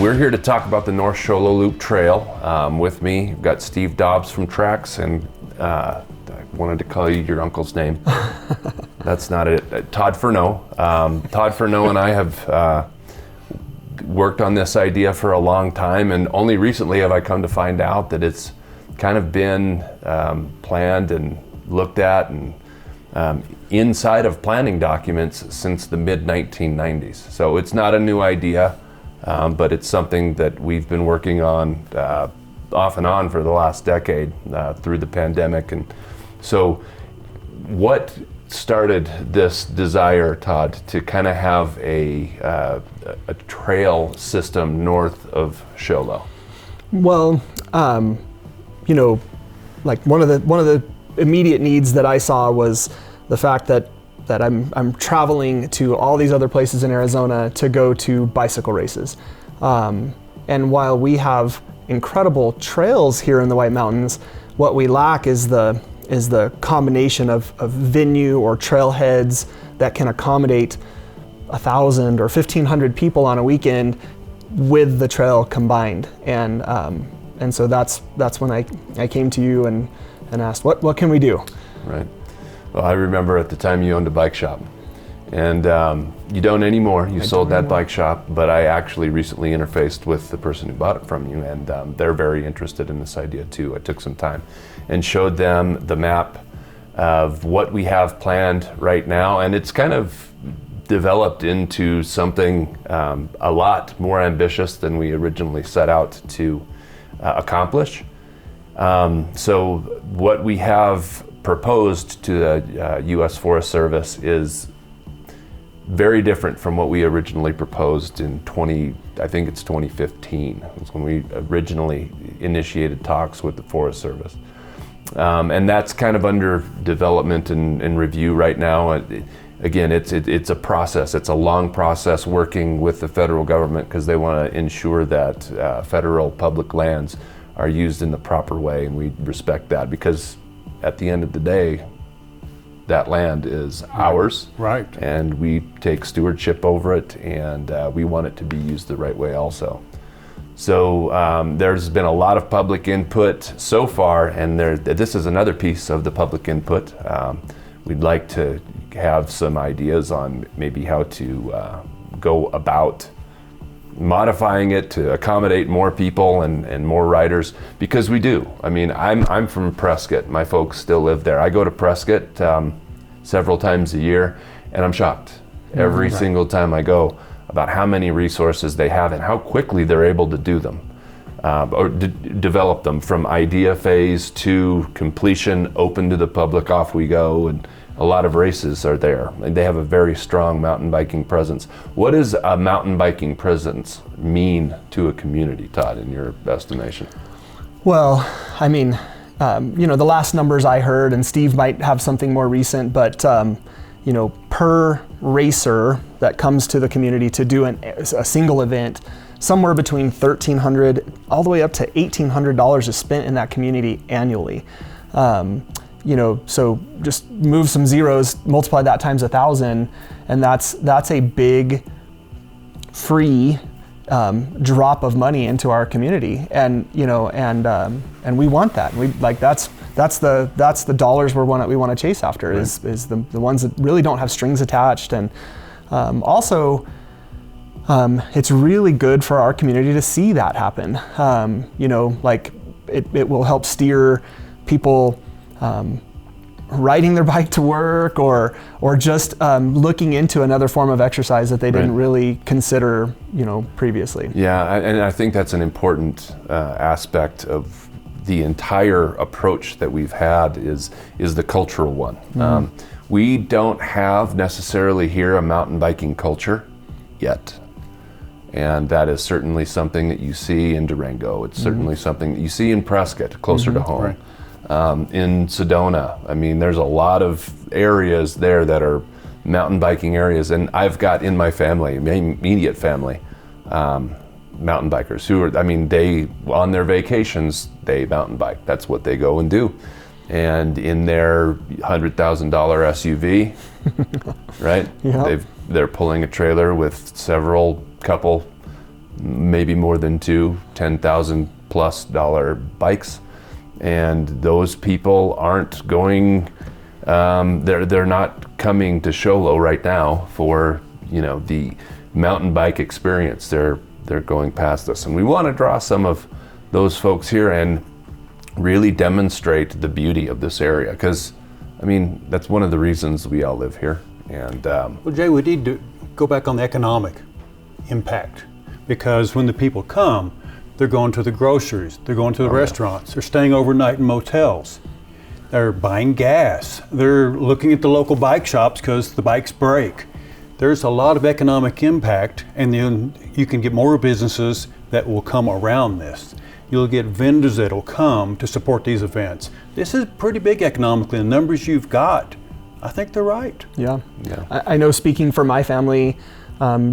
We're here to talk about the North Shola Loop Trail. With me, I've got Steve Dobbs from Tracks, and I wanted to call you your uncle's name. That's not it. Todd Fernau. Todd Fernau and I have worked on this idea for a long time, and only recently have I come to find out that it's kind of been planned and looked at and inside of planning documents since the mid-1990s. So it's not a new idea, but it's something that we've been working on off and on for the last decade through the pandemic. And so what started this desire, Todd, to kind of have a trail system north of Shola? Well, like one of the immediate needs that I saw was the fact that I'm traveling to all these other places in Arizona to go to bicycle races. And while we have incredible trails here in the White Mountains, what we lack is the combination of venue or trailheads that can accommodate 1,000 or 1,500 people on a weekend with the trail combined. And so that's when I came to you and asked, what can we do? Right. Well, I remember at the time you owned a bike shop, and you don't anymore. You sold that bike shop, but I actually recently interfaced with the person who bought it from you, and they're very interested in this idea too. I took some time and showed them the map of what we have planned right now, and it's kind of developed into something a lot more ambitious than we originally set out to accomplish. So what we have proposed to the U.S. Forest Service is very different from what we originally proposed in 2015. It was when we originally initiated talks with the Forest Service. And that's kind of under development and review right now. Again, it's a process. It's a long process working with the federal government because they want to ensure that federal public lands are used in the proper way, and we respect that because at the end of the day, that land is ours, right? And we take stewardship over it, and we want it to be used the right way also. So there's been a lot of public input so far, and this is another piece of the public input. We'd like to have some ideas on maybe how to go about modifying it to accommodate more people and more riders, because we do. I mean, I'm from Prescott. My folks still live there. I go to Prescott several times a year, and I'm shocked every single time I go about how many resources they have and how quickly they're able to do them or develop them from idea phase to completion, open to the public, off we go. And a lot of races are there, and they have a very strong mountain biking presence. What does a mountain biking presence mean to a community, Todd, in your estimation? Well, I mean, the last numbers I heard, and Steve might have something more recent, but per racer that comes to the community to do a single event, somewhere between $1,300 all the way up to $1,800 is spent in that community annually. So just move some zeros, multiply that times 1,000, and that's a big free drop of money into our community, and we want that. That's the dollars we want to chase after, right? is the ones that really don't have strings attached, and also it's really good for our community to see that happen. It will help steer people riding their bike to work, or just looking into another form of exercise that they didn't really consider, previously. Yeah, and I think that's an important aspect of the entire approach that we've had is the cultural one. We don't have necessarily here a mountain biking culture yet. And that is certainly something that you see in Durango. It's certainly something that you see in Prescott, closer to home. Right. In Sedona, I mean, there's a lot of areas there that are mountain biking areas, and I've got in my family, my immediate family, mountain bikers who are, they, on their vacations, they mountain bike. That's what they go and do. And in their $100,000 SUV, right? Yep. They're pulling a trailer with couple maybe more than two $10,000+ bikes, and those people aren't going. They're not coming to Sholo right now for the mountain bike experience. They're going past us, and we want to draw some of those folks here and really demonstrate the beauty of this area, because that's one of the reasons we all live here. And well, Jay, we need to go back on the economic impact, because when the people come, they're going to the groceries, they're going to the restaurants, they're staying overnight in motels, they're buying gas, they're looking at the local bike shops because the bikes break. There's a lot of economic impact, and then you can get more businesses that will come around this. You'll get vendors that will come to support these events. This is pretty big economically. The numbers you've got, I think they're right. Yeah. I know, speaking for my family,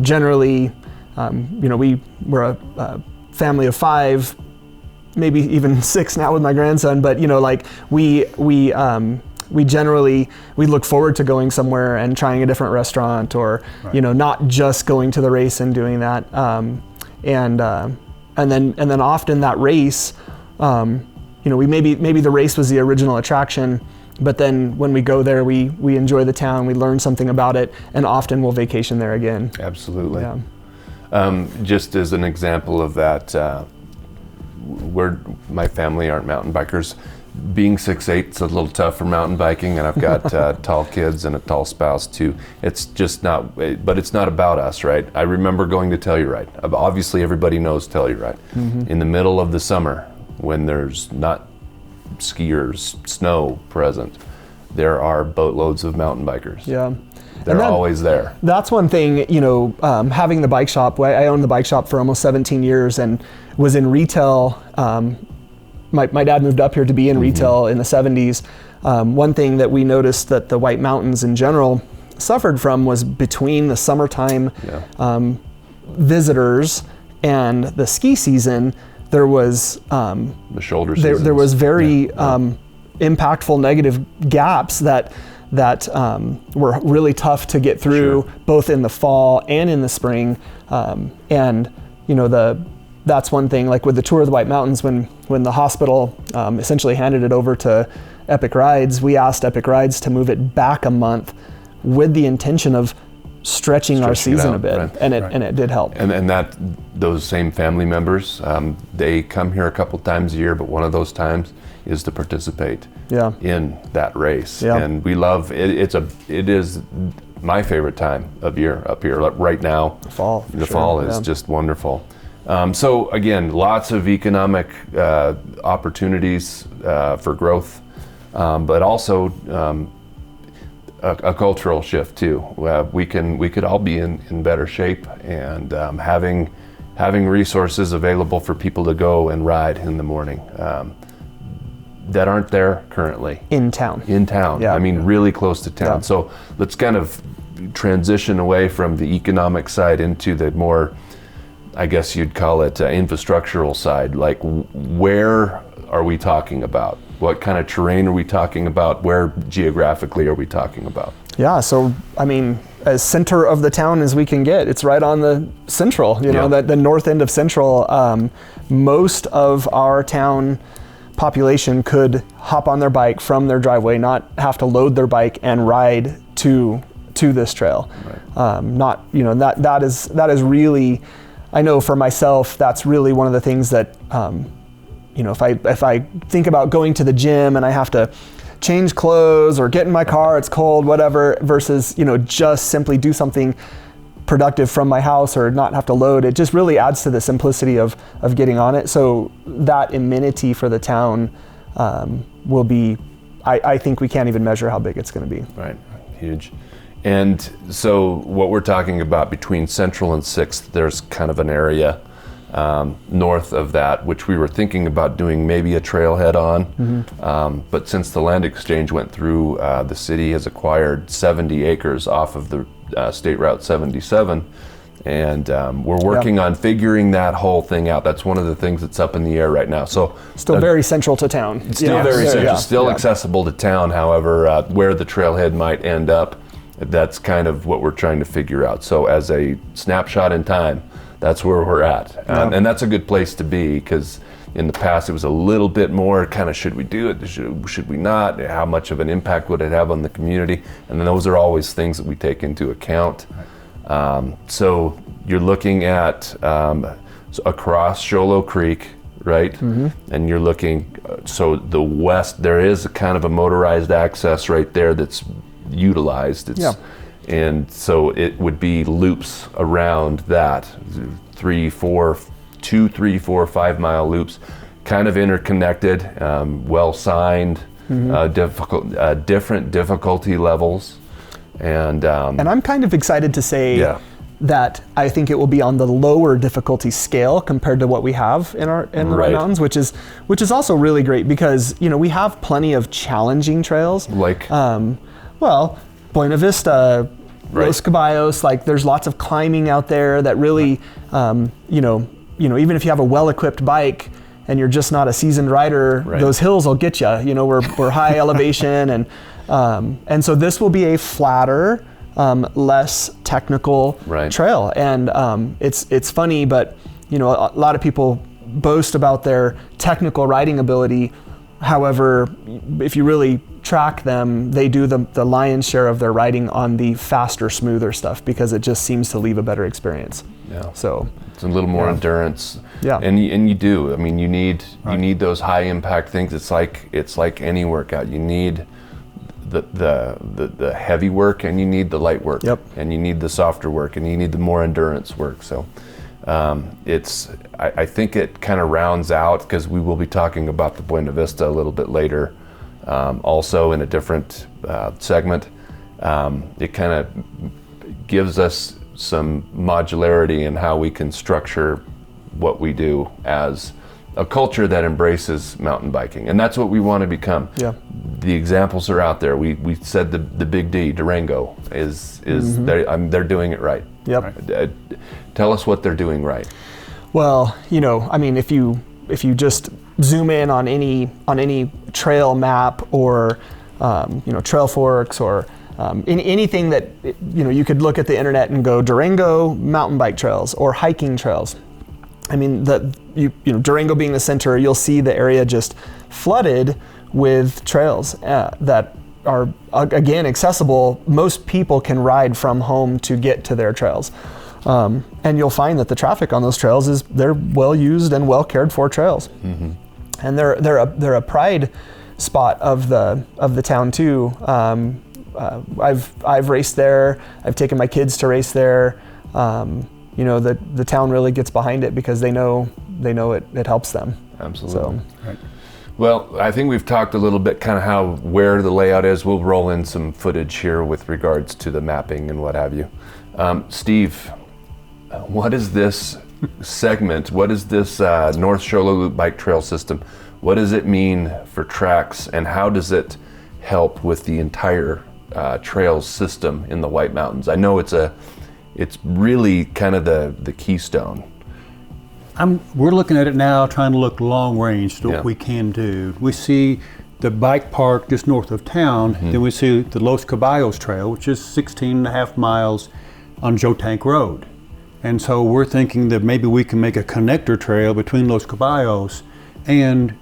generally, we're a family of 5, maybe even 6 now with my grandson. But we generally look forward to going somewhere and trying a different restaurant, or not just going to the race and doing that. And then often that race, maybe the race was the original attraction, but then when we go there, we enjoy the town, we learn something about it, and often we'll vacation there again. Absolutely. Yeah. Just as an example of that, my family aren't mountain bikers. Being 6'8", it's a little tough for mountain biking, and I've got tall kids and a tall spouse too. It's just not, but it's not about us, right? I remember going to Telluride. Obviously, everybody knows Telluride. Mm-hmm. In the middle of the summer, when there's not skiers, snow present, there are boatloads of mountain bikers. Yeah. They're always there. That's one thing, having the bike shop. I owned the bike shop for almost 17 years and was in retail. My dad moved up here to be in retail in the 70s. One thing that we noticed that the White Mountains in general suffered from was between the summertime visitors and the ski season, there was the shoulder seasons. There was very impactful negative gaps that were really tough to get through, both in the fall and in the spring. That's one thing, like with the Tour of the White Mountains, when the hospital essentially handed it over to Epic Rides, we asked Epic Rides to move it back a month with the intention of stretching our season a bit, right. and it did help. And that those same family members, they come here a couple times a year, but one of those times is to participate in that race. Yeah. And we love it. It is my favorite time of year up here. Like right now, the fall is just wonderful. So again, lots of economic opportunities for growth, but also a cultural shift too. We could all be in better shape, and having resources available for people to go and ride in the morning that aren't there currently. In town. Yeah. Really close to town. Yeah. So let's kind of transition away from the economic side into the more, I guess you'd call it, infrastructural side. Like, where are we talking about? What kind of terrain are we talking about? Where geographically are we talking about? Yeah, so as center of the town as we can get. It's right on the Central, the north end of Central. Most of our town population could hop on their bike from their driveway, not have to load their bike and ride to this trail. Right. That is really, I know for myself, that's really one of the things that, if I think about going to the gym and I have to change clothes or get in my car, it's cold, whatever, versus, just simply do something productive from my house or not have to load, it just really adds to the simplicity of getting on it. So that amenity for the town will be, I think we can't even measure how big it's going to be. Right, huge. And so what we're talking about between Central and 6th, there's kind of an area north of that, which we were thinking about doing maybe a trailhead on. Mm-hmm. But since the land exchange went through, the city has acquired 70 acres off of the State Route 77. And we're working on figuring that whole thing out. That's one of the things that's up in the air right now. So still very central to town. Still very central, still accessible to town. However, where the trailhead might end up, that's kind of what we're trying to figure out. So as a snapshot in time, that's where we're at. And that's a good place to be, because in the past it was a little bit more kind of, should we do it, should we not, how much of an impact would it have on the community, and then those are always things that we take into account. So you're looking at across Sholo Creek, right? And you're looking, so the west, there is a kind of a motorized access right there that's utilized. And so it would be loops around that, 3, 4, 5 mile loops, kind of interconnected, well signed, different difficulty levels. And I'm kind of excited to say that I think it will be on the lower difficulty scale compared to what we have in the White Mountains, which is also really great, because we have plenty of challenging trails, like Buena Vista, Los Caballos. Like, there's lots of climbing out there that really even if you have a well-equipped bike and you're just not a seasoned rider, those hills will get you. We're high elevation, and so this will be a flatter, less technical trail. And it's funny, but a lot of people boast about their technical riding ability. However, if you really track them, they do the lion's share of their riding on the faster, smoother stuff, because it just seems to leave a better experience. So it's a little more endurance. And you do. I mean, you need those high impact things. It's like any workout. You need the heavy work, and you need the light work, and you need the softer work, and you need the more endurance work. So I think it kind of rounds out, because we will be talking about the Buena Vista a little bit later, also in a different segment. It kind of gives us some modularity in how we can structure what we do as a culture that embraces mountain biking, and that's what we want to become. The examples are out there. We said the Big D, Durango, is they're doing it right. Tell us what they're doing right. Well, I mean, if you just zoom in on any trail map, or Trail Forks, or anything that you could look at the internet and go Durango mountain bike trails or hiking trails. I mean, Durango being the center, you'll see the area just flooded with trails that are, again, accessible. Most people can ride from home to get to their trails. And you'll find that the traffic on those trails they're well used and well cared for trails. And they're a pride spot of the town too. I've raced there. I've taken my kids to race there. The town really gets behind it, because they know it helps them. Absolutely. Well, I think we've talked a little bit kind of where the layout is. We'll roll in some footage here with regards to the mapping and what have you. Steve, what is this segment? What is this North Sholo Loop Bike Trail System? What does it mean for tracks, and how does it help with the entire trails system in the White Mountains? I know it's really kind of the keystone. We're looking at it now, trying to look long range to what we can do. We see the bike park just north of town, then we see the Los Caballos Trail, which is 16 and a half miles on Joe Tank Road. And so we're thinking that maybe we can make a connector trail between Los Caballos, and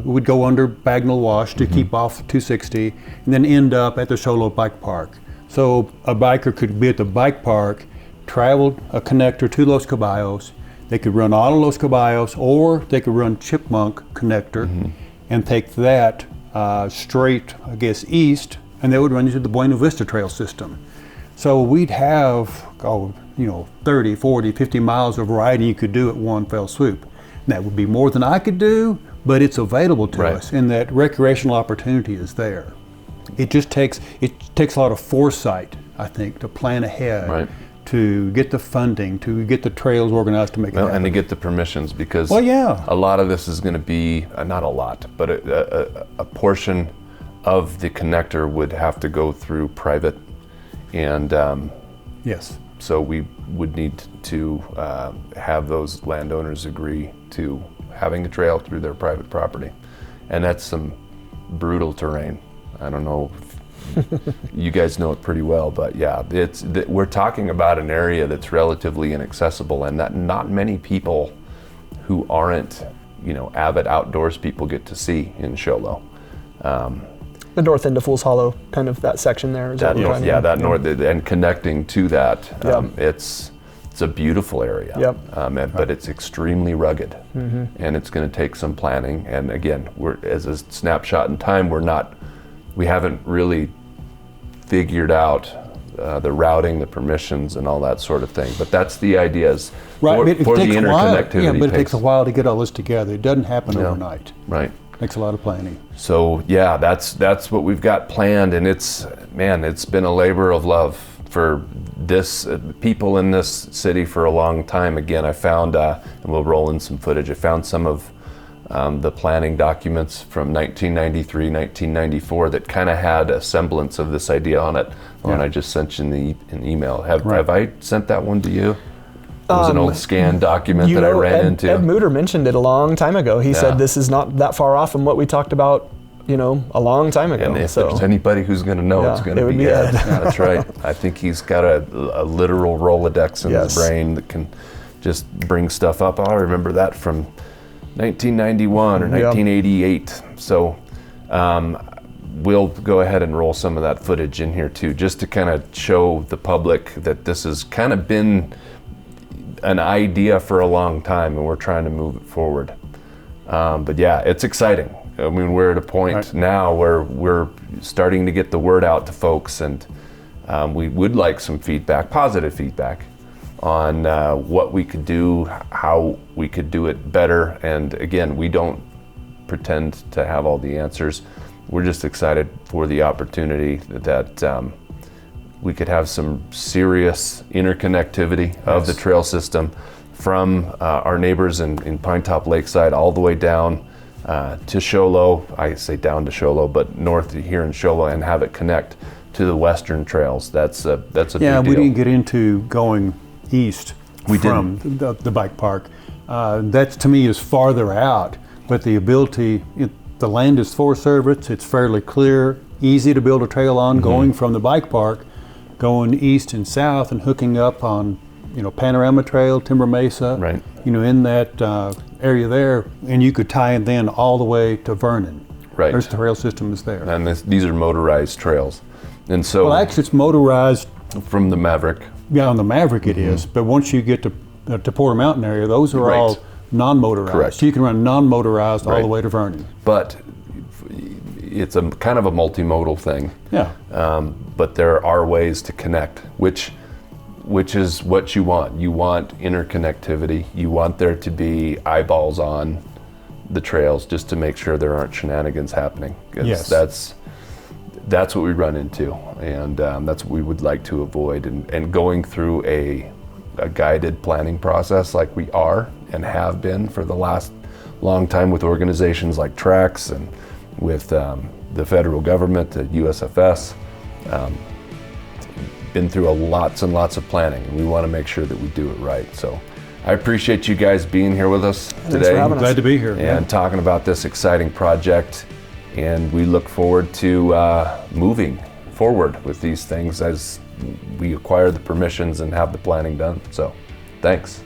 we'd go under Bagnell Wash to keep off 260, and then end up at the Sholo Bike Park. So a biker could be at the bike park, travel a connector to Los Caballos. They could run all of Los Caballos, or they could run Chipmunk connector and take that straight, I guess, east, and they would run into the Buena Vista Trail system. So we'd have 30, 40, 50 miles of riding you could do at one fell swoop. And that would be more than I could do, but it's available to us, and that recreational opportunity is there. It just takes a lot of foresight, I think, to plan ahead, to get the funding, to get the trails organized to make it happen. And to get the permissions, because a lot of this is going to be, not a lot, but a portion of the connector would have to go through private, and so we would need to have those landowners agree to having a trail through their private property, and that's some brutal terrain. I don't know you guys know it pretty well, but yeah, we're talking about an area that's relatively inaccessible, and that not many people who aren't, avid outdoors people get to see in Show Low. The north end of Fool's Hollow, kind of that section there. North, and connecting to that, it's a beautiful area. Yep. But it's extremely rugged, and it's going to take some planning. And again, we're as a snapshot in time, we haven't really figured out the routing, the permissions, and all that sort of thing. But that's the ideas for the interconnectivity. Yeah, but it takes a while to get all this together. It doesn't happen overnight. Right. Takes a lot of planning. So yeah, that's what we've got planned, and it's been a labor of love for this people in this city for a long time. Again, I found, and we'll roll in some footage, I found some of the planning documents from 1993, 1994 that kind of had a semblance of this idea on it. And I just sent you an email. Have I sent that one to you? It was an old scanned document that I ran into. Ed Mooter mentioned it a long time ago. He said this is not that far off from what we talked about, a long time ago. And if there's anybody who's going to know, it's going to be Ed. That's right. I think he's got a literal Rolodex in his brain that can just bring stuff up. I remember that from 1991 or 1988. So we'll go ahead and roll some of that footage in here too, just to kind of show the public that this has kind of been an idea for a long time, and we're trying to move it forward. But yeah, it's exciting. I mean, we're at a point now where we're starting to get the word out to folks, and we would like some feedback, positive feedback, on what we could do, how we could do it better. And again, we don't pretend to have all the answers. We're just excited for the opportunity that we could have some serious interconnectivity of the trail system from our neighbors in Pine Top Lakeside all the way down to Show Low. I say down to Show Low, but north to here in Show Low, and have it connect to the western trails. That's a big deal. Yeah, we didn't get into going east from the bike park. That to me is farther out, but the ability, the land is Forest Service, it's fairly clear, easy to build a trail on, going from the bike park, going east and south and hooking up on, Panorama Trail, Timber Mesa, in that area there, and you could tie it then all the way to Vernon. Right. There's the trail system is there. And these are motorized trails. And so, well, actually it's motorized from the Maverick. Yeah, on the Maverick it is, but once you get to Porter Mountain area, those are all non-motorized. Correct. So you can run non-motorized all the way to Vernon. But it's a kind of a multimodal thing. Yeah. But there are ways to connect, which is what you want. You want interconnectivity. You want there to be eyeballs on the trails just to make sure there aren't shenanigans happening. Yes. That's what we run into, and that's what we would like to avoid. And going through a guided planning process like we are and have been for the last long time with organizations like TRAX and with the federal government, the USFS, been through lots and lots of planning, and we want to make sure that we do it right. So I appreciate you guys being here with us today. Glad to be here. And talking about this exciting project. And we look forward to moving forward with these things as we acquire the permissions and have the planning done. So, thanks.